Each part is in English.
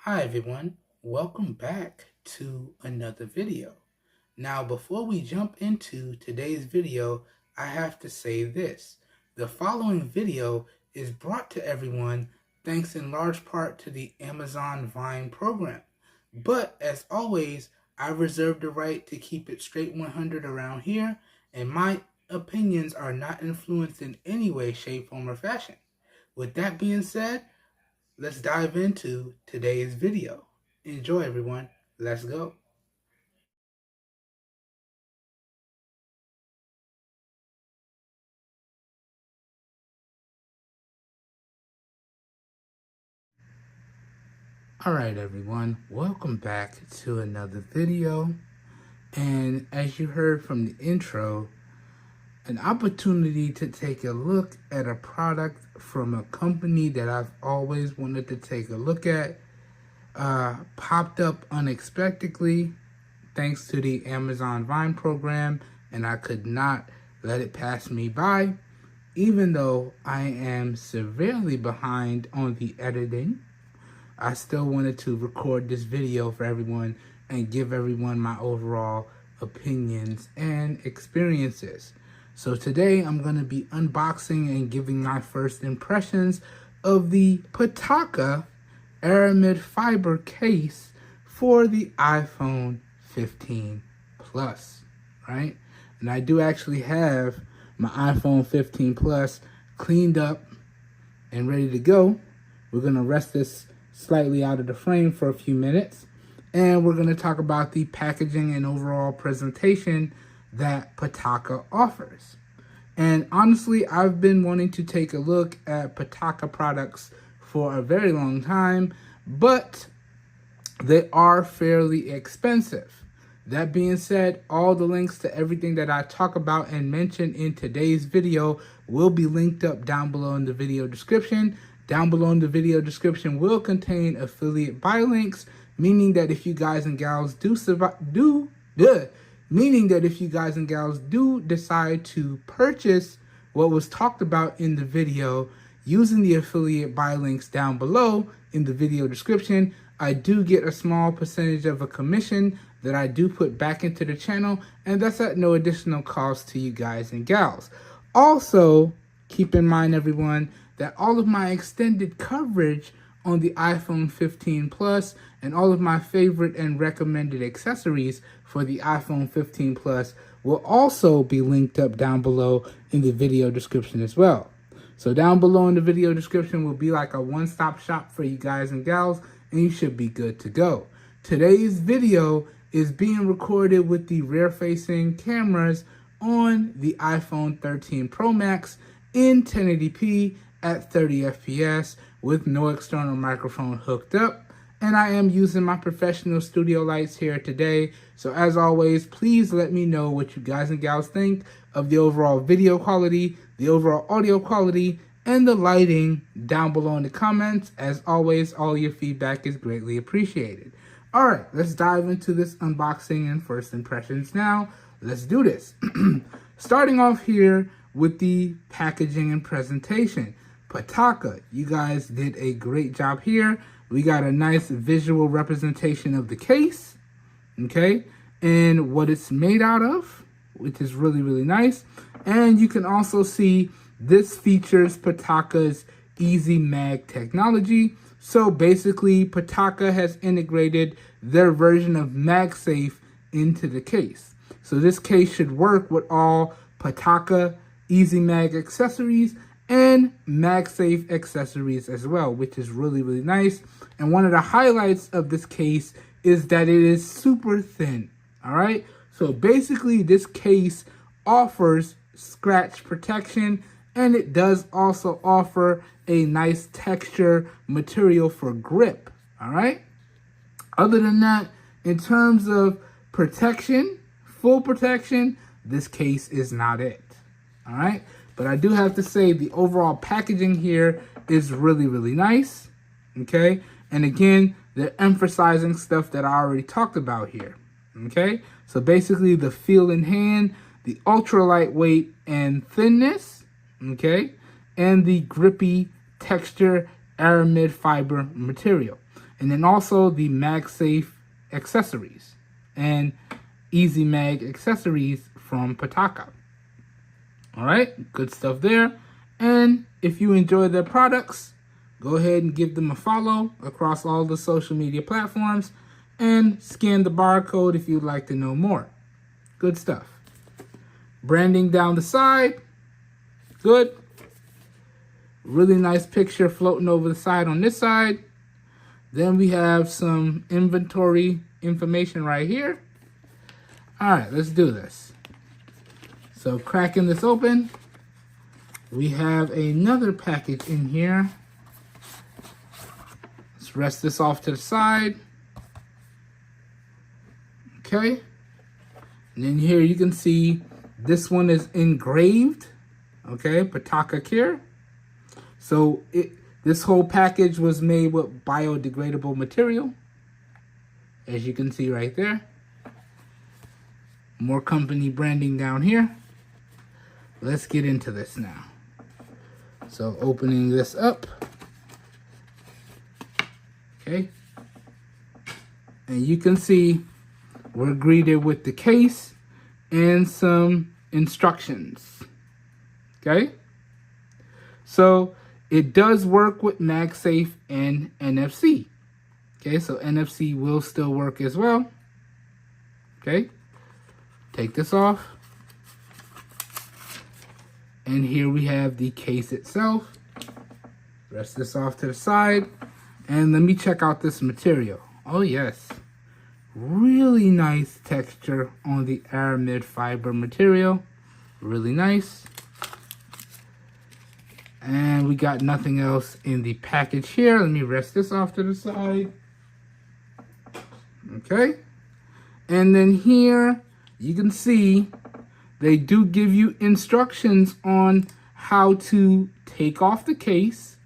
Hi everyone, welcome back to another video. Now before we jump into today's video, I have to say this. The following video is brought to everyone thanks in large part to the Amazon Vine program. But as always, I reserve the right to keep it straight 100 around here, and my opinions are not influenced in any way, shape, form, or fashion. With that being said, let's dive into today's video. Enjoy everyone. Let's go. Alright everyone, welcome back to another video. And as you heard from the intro, an opportunity to take a look at a product from a company that I've always wanted to take a look at popped up unexpectedly thanks to the Amazon Vine program, and I could not let it pass me by, even though I am severely behind on the editing. I still wanted to record this video for everyone and give everyone my overall opinions and experiences. So today I'm going to be unboxing and giving my first impressions of the Pitaka aramid fiber case for the iPhone 15 Plus, right? And I do actually have my iPhone 15 Plus cleaned up and ready to go. We're going to rest this slightly out of the frame for a few minutes, and we're going to talk about the packaging and overall presentation that Pitaka offers. And honestly, I've been wanting to take a look at Pitaka products for a very long time, but they are fairly expensive. That being said, all the links to everything that I talk about and mention in today's video will be linked up down below in the video description. Down below in the video description will contain affiliate buy links, meaning that if you guys and gals do decide to purchase what was talked about in the video using the affiliate buy links down below in the video description, I do get a small percentage of a commission that I do put back into the channel, and that's at no additional cost to you guys and gals. Also, keep in mind, everyone, that all of my extended coverage on the iPhone 15 Plus and all of my favorite and recommended accessories for the iPhone 15 Plus will also be linked up down below in the video description as well. So down below in the video description will be like a one-stop shop for you guys and gals, and you should be good to go. Today's video is being recorded with the rear-facing cameras on the iPhone 13 Pro Max in 1080p at 30 FPS with no external microphone hooked up, and I am using my professional studio lights here today. So as always, please let me know what you guys and gals think of the overall video quality, the overall audio quality, and the lighting down below in the comments. As always, all your feedback is greatly appreciated. All right, let's dive into this unboxing and first impressions now. Let's do this. Starting off here with the packaging and presentation. Pitaka, you guys did a great job here. We got a nice visual representation of the case, okay, and what it's made out of, which is really, really nice. And you can also see this features Pitaka's Easy Mag technology. So basically, Pitaka has integrated their version of MagSafe into the case. So this case should work with all Pitaka Easy Mag accessories and MagSafe accessories as well, which is really, really nice. And one of the highlights of this case is that it is super thin, all right? So basically, this case offers scratch protection, and it does also offer a nice texture material for grip, all right? Other than that, in terms of protection, full protection, this case is not it, all right? But I do have to say the overall packaging here is really, really nice, okay? And again, they're emphasizing stuff that I already talked about here, okay? So basically the feel in hand, the ultra lightweight and thinness, okay? And the grippy texture aramid fiber material. And then also the MagSafe accessories and Easy Mag accessories from Pitaka. All right, good stuff there. And if you enjoy their products, go ahead and give them a follow across all the social media platforms and scan the barcode if you'd like to know more. Good stuff. Branding down the side, good. Really nice picture floating over the side on this side. Then we have some inventory information right here. All right, let's do this. So cracking this open, we have another package in here. Let's rest this off to the side. Okay. And then here you can see this one is engraved. Okay, FATOQIA. So this whole package was made with biodegradable material, as you can see right there. More company branding down here. Let's get into this now. So opening this up. Okay. And you can see we're greeted with the case and some instructions. Okay. So it does work with MagSafe and NFC. Okay, so NFC will still work as well. Okay. Take this off. And here we have the case itself. Rest this off to the side. And let me check out this material. Oh yes. Really nice texture on the aramid fiber material. Really nice. And we got nothing else in the package here. Let me rest this off to the side. Okay. And then here you can see they do give you instructions on how to take off the case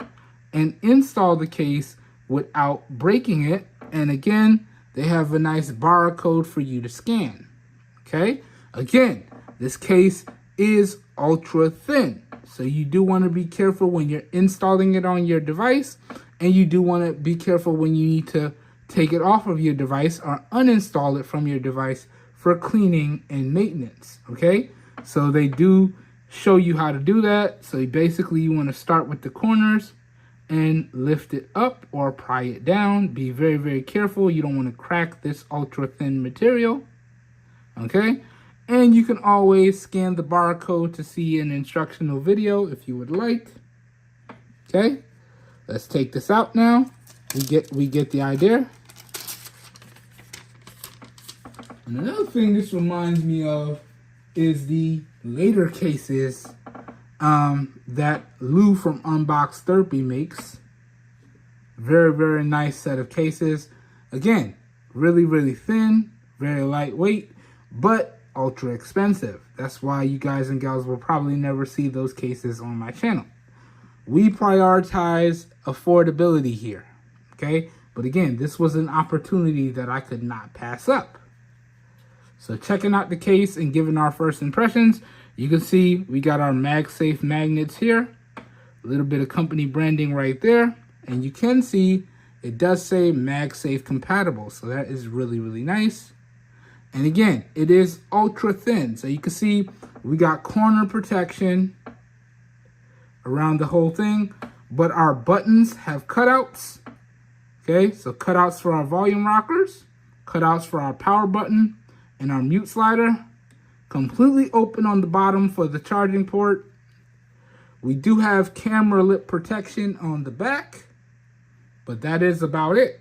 and install the case without breaking it. And again, they have a nice barcode for you to scan. Okay. Again, this case is ultra thin. So you do want to be careful when you're installing it on your device. And you do want to be careful when you need to take it off of your device or uninstall it from your device for cleaning and maintenance. Okay. So they do show you how to do that. So basically you want to start with the corners and lift it up or pry it down. Be very, very careful. You don't want to crack this ultra thin material. Okay. And you can always scan the barcode to see an instructional video if you would like. Okay. Let's take this out now. We get the idea. And another thing this reminds me of is the later cases that Lou from Unbox Therapy makes. Very, very nice set of cases. Again, really, really thin, very lightweight, but ultra expensive. That's why you guys and gals will probably never see those cases on my channel. We prioritize affordability here. Okay. But again, this was an opportunity that I could not pass up. So checking out the case and giving our first impressions, you can see we got our MagSafe magnets here. A little bit of company branding right there. And you can see it does say MagSafe compatible. So that is really, really nice. And again, it is ultra thin. So you can see we got corner protection around the whole thing. But our buttons have cutouts. Okay, so cutouts for our volume rockers, cutouts for our power button, and our mute slider. Completely open on the bottom for the charging port. We do have camera lip protection on the back, but that is about it.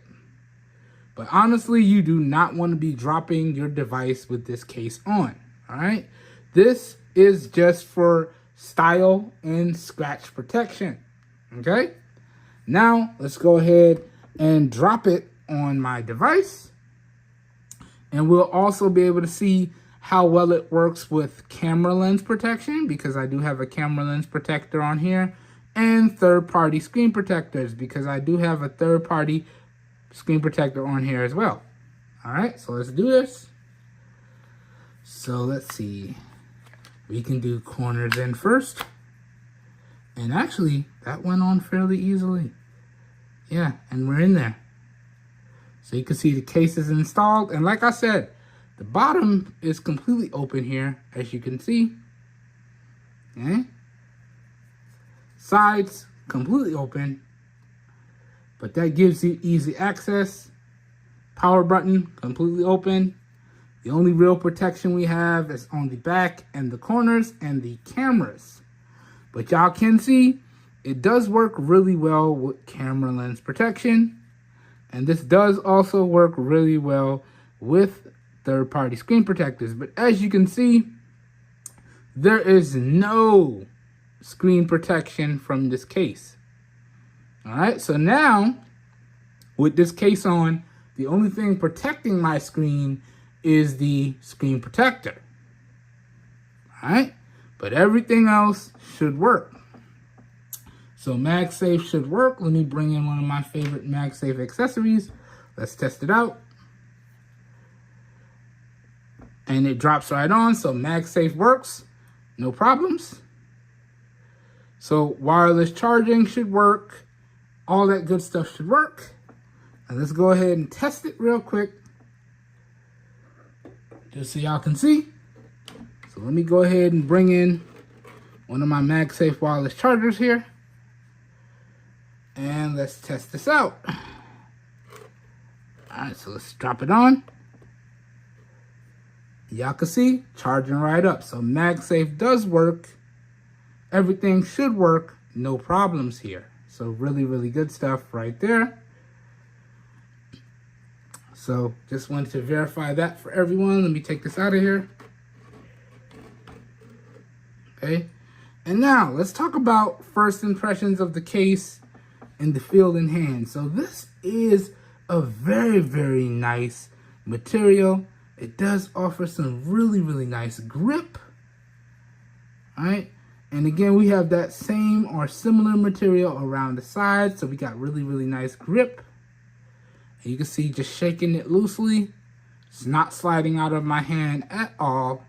But honestly, you do not want to be dropping your device with this case on. All right. This is just for style and scratch protection. Okay. Now let's go ahead and drop it on my device. And we'll also be able to see how well it works with camera lens protection, because I do have a camera lens protector on here, and third-party screen protectors, because I do have a third-party screen protector on here as well. All right, so let's do this. So let's see. We can do corners in first. And actually, that went on fairly easily. Yeah, and we're in there. So you can see the case is installed. And like I said, the bottom is completely open here, as you can see. Okay. Sides completely open, but that gives you easy access. Power button completely open. The only real protection we have is on the back and the corners and the cameras. But y'all can see it does work really well with camera lens protection. And this does also work really well with third-party screen protectors. But as you can see, there is no screen protection from this case. All right, so now with this case on, the only thing protecting my screen is the screen protector. All right, but everything else should work. So MagSafe should work. Let me bring in one of my favorite MagSafe accessories. Let's test it out. And it drops right on, so MagSafe works, no problems. So wireless charging should work. All that good stuff should work. And let's go ahead and test it real quick, just so y'all can see. So let me go ahead and bring in one of my MagSafe wireless chargers here. And let's test this out. All right, so let's drop it on. Y'all can see, charging right up. So MagSafe does work. Everything should work, no problems here. So really, really good stuff right there. So just wanted to verify that for everyone. Let me take this out of here. Okay. And now let's talk about first impressions of the case and the feel in hand. So this is a very, very nice material. It does offer some really, really nice grip. All right. And again, we have that same or similar material around the side. So we got really, really nice grip. And you can see just shaking it loosely. It's not sliding out of my hand at all.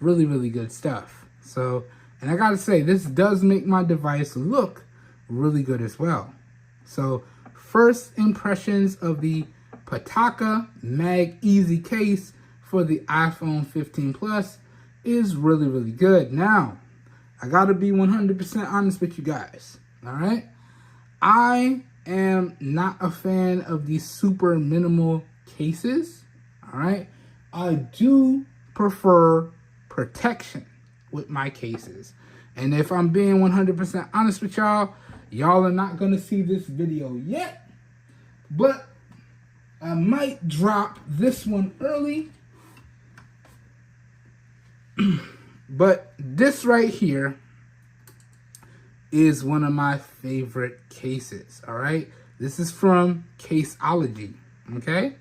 Really, really good stuff. So, and I gotta say, this does make my device look really good as well. So, first impressions of the Pitaka MagEZ case for the iPhone 15 Plus is really, really good. Now, I gotta be 100% honest with you guys, all right? I am not a fan of these super minimal cases, all right? I do prefer protection with my cases. And if I'm being 100% honest with y'all, y'all are not gonna see this video yet, but I might drop this one early. But this right here is one of my favorite cases, all right? This is from Caseology, okay?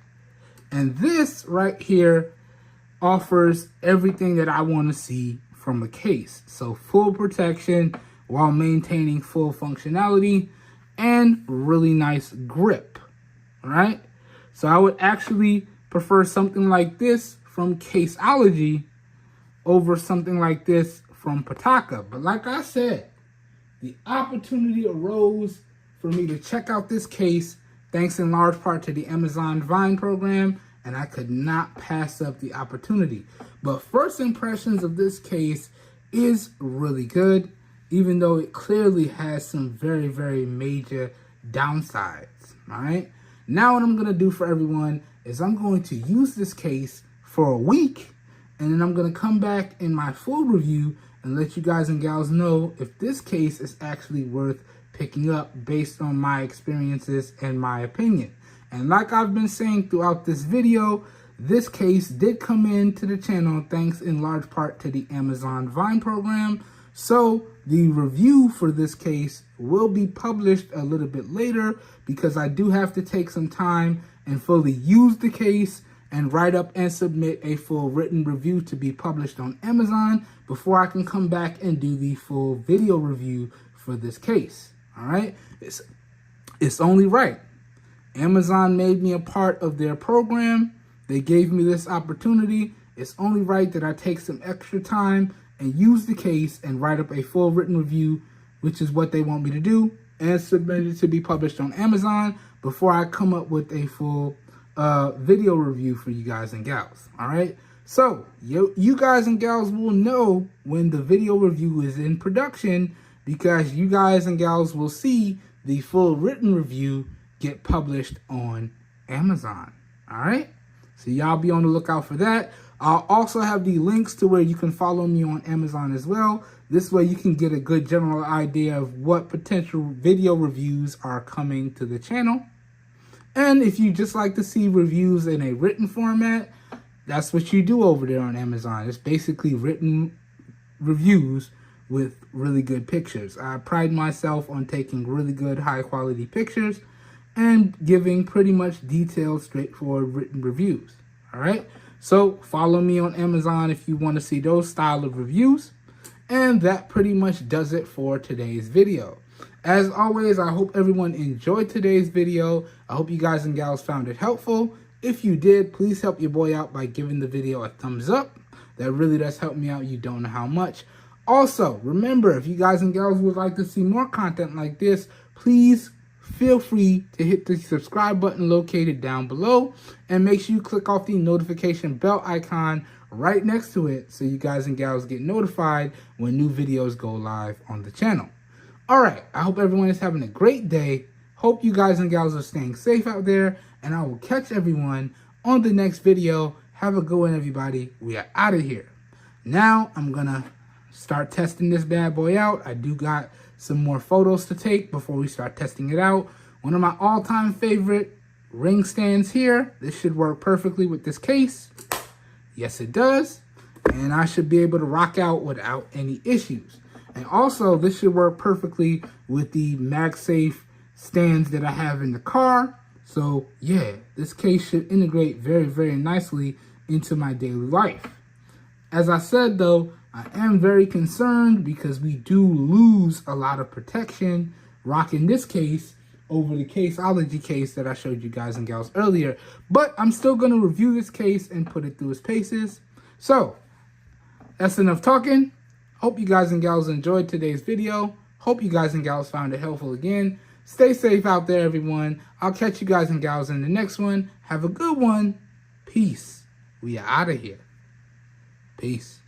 And this right here offers everything that I want to see from a case. So full protection while maintaining full functionality and really nice grip, all right? So I would actually prefer something like this from Caseology over something like this from Pitaka. But like I said, the opportunity arose for me to check out this case thanks in large part to the Amazon Vine program, and I could not pass up the opportunity. But first impressions of this case is really good, even though it clearly has some very, very major downsides, all right? Now what I'm gonna do for everyone is I'm going to use this case for a week, and then I'm going to come back in my full review and let you guys and gals know if this case is actually worth picking up based on my experiences and my opinion. And like I've been saying throughout this video, this case did come into the channel thanks in large part to the Amazon Vine program. So the review for this case will be published a little bit later because I do have to take some time and fully use the case and write up and submit a full written review to be published on Amazon before I can come back and do the full video review for this case. All right, it's only right. Amazon made me a part of their program. They gave me this opportunity. It's only right that I take some extra time and use the case and write up a full written review, which is what they want me to do. and submitted to be published on Amazon before I come up with a full video review for you guys and gals. All right. So you guys and gals will know when the video review is in production, because you guys and gals will see the full written review get published on Amazon. All right. So y'all be on the lookout for that. I'll also have the links to where you can follow me on Amazon as well. This way you can get a good general idea of what potential video reviews are coming to the channel. And if you just like to see reviews in a written format, that's what you do over there on Amazon. It's basically written reviews with really good pictures. I pride myself on taking really good, high quality pictures and giving pretty much detailed, straightforward written reviews. All right. So follow me on Amazon if you want to see those style of reviews. And that pretty much does it for today's video. As always, I hope everyone enjoyed today's video. I hope you guys and gals found it helpful. If you did, please help your boy out by giving the video a thumbs up. That really does help me out. You don't know how much. Also, remember, if you guys and gals would like to see more content like this, please feel free to hit the subscribe button located down below, and make sure you click off the notification bell icon right next to it so you guys and gals get notified when new videos go live on the channel. All right, I hope everyone is having a great day. Hope you guys and gals are staying safe out there, and I will catch everyone on the next video. Have a good one, everybody. We are out of here. Now I'm gonna start testing this bad boy out. I do got some more photos to take before we start testing it out. One of my all-time favorite ring stands here. This should work perfectly with this case. Yes, it does. And I should be able to rock out without any issues. And also, this should work perfectly with the MagSafe stands that I have in the car. So yeah, this case should integrate very, very nicely into my daily life. As I said though, I am very concerned because we do lose a lot of protection rocking this case over the Caseology case that I showed you guys and gals earlier. But I'm still going to review this case and put it through its paces. So that's enough talking. Hope you guys and gals enjoyed today's video. Hope you guys and gals found it helpful again. Stay safe out there, everyone. I'll catch you guys and gals in the next one. Have a good one. Peace. We are out of here. Peace.